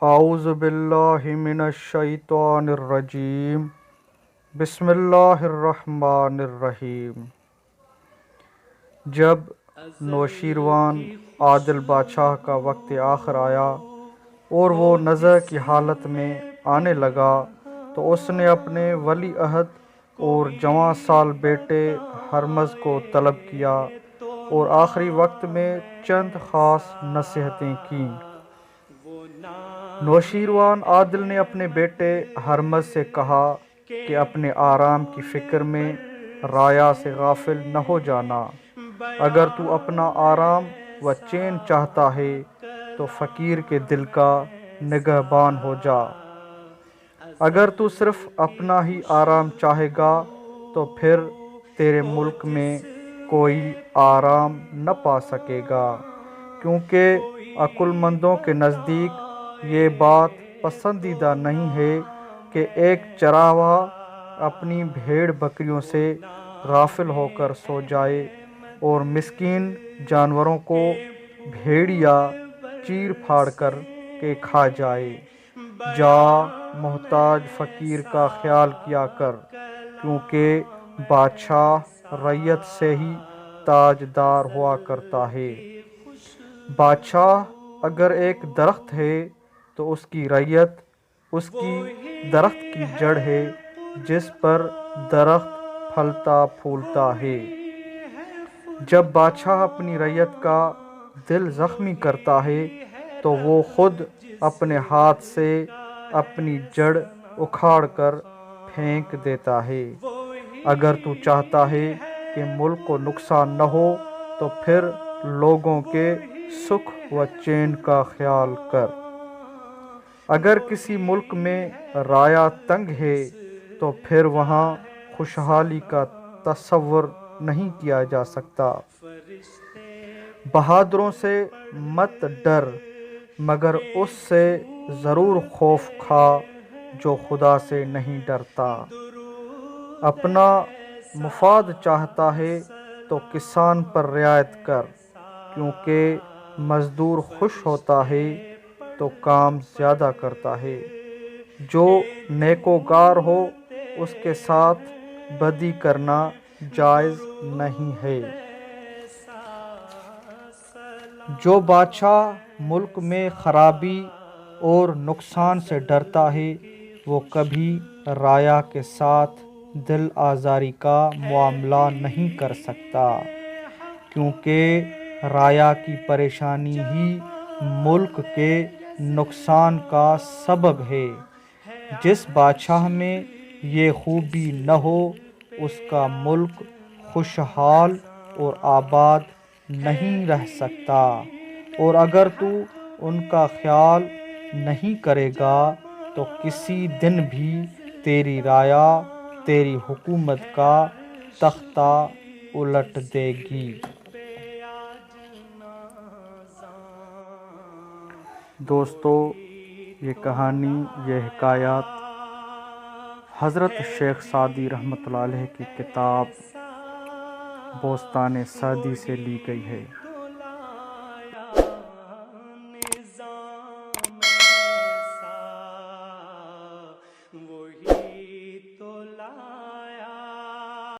اعوذ باللہ من الشیطان الرجیم بسم اللہ الرحمن الرحیم۔ جب نوشیروان عادل بادشاہ کا وقت آخر آیا اور وہ نزع کی حالت میں آنے لگا تو اس نے اپنے ولی عہد اور جوان سال بیٹے ہرمز کو طلب کیا اور آخری وقت میں چند خاص نصیحتیں کیں۔ نوشیروان عادل نے اپنے بیٹے ہرمز سے کہا کہ اپنے آرام کی فکر میں رایا سے غافل نہ ہو جانا۔ اگر تو اپنا آرام و چین چاہتا ہے تو فقیر کے دل کا نگہبان ہو جا۔ اگر تو صرف اپنا ہی آرام چاہے گا تو پھر تیرے ملک میں کوئی آرام نہ پا سکے گا، کیونکہ عقل مندوں کے نزدیک یہ بات پسندیدہ نہیں ہے کہ ایک چرواہا اپنی بھیڑ بکریوں سے غافل ہو کر سو جائے اور مسکین جانوروں کو بھیڑیا چیر پھاڑ کر کے کھا جائے۔ جا محتاج فقیر کا خیال کیا کر، کیونکہ بادشاہ رعیت سے ہی تاج دار ہوا کرتا ہے۔ بادشاہ اگر ایک درخت ہے تو اس کی رعیت اس کی درخت کی جڑ ہے جس پر درخت پھلتا پھولتا ہے۔ جب بادشاہ اپنی رعیت کا دل زخمی کرتا ہے تو وہ خود اپنے ہاتھ سے اپنی جڑ اکھاڑ کر پھینک دیتا ہے۔ اگر تو چاہتا ہے کہ ملک کو نقصان نہ ہو تو پھر لوگوں کے سکھ و چین کا خیال کر۔ اگر کسی ملک میں رایا تنگ ہے تو پھر وہاں خوشحالی کا تصور نہیں کیا جا سکتا۔ بہادروں سے مت ڈر، مگر اس سے ضرور خوف کھا جو خدا سے نہیں ڈرتا۔ اپنا مفاد چاہتا ہے تو کسان پر رعایت کر، کیونکہ مزدور خوش ہوتا ہے تو کام زیادہ کرتا ہے۔ جو نیکوکار ہو اس کے ساتھ بدی کرنا جائز نہیں ہے۔ جو بادشاہ ملک میں خرابی اور نقصان سے ڈرتا ہے وہ کبھی رایا کے ساتھ دل آزاری کا معاملہ نہیں کر سکتا، کیونکہ رایا کی پریشانی ہی ملک کے نقصان کا سبب ہے۔ جس بادشاہ میں یہ خوبی نہ ہو اس کا ملک خوشحال اور آباد نہیں رہ سکتا، اور اگر تو ان کا خیال نہیں کرے گا تو کسی دن بھی تیری رایا تیری حکومت کا تختہ الٹ دے گی۔ دوستو، یہ کہانی، یہ حکایات حضرت شیخ سعدی رحمۃ اللہ علیہ کی کتاب بوستان سعدی سے لی گئی ہے۔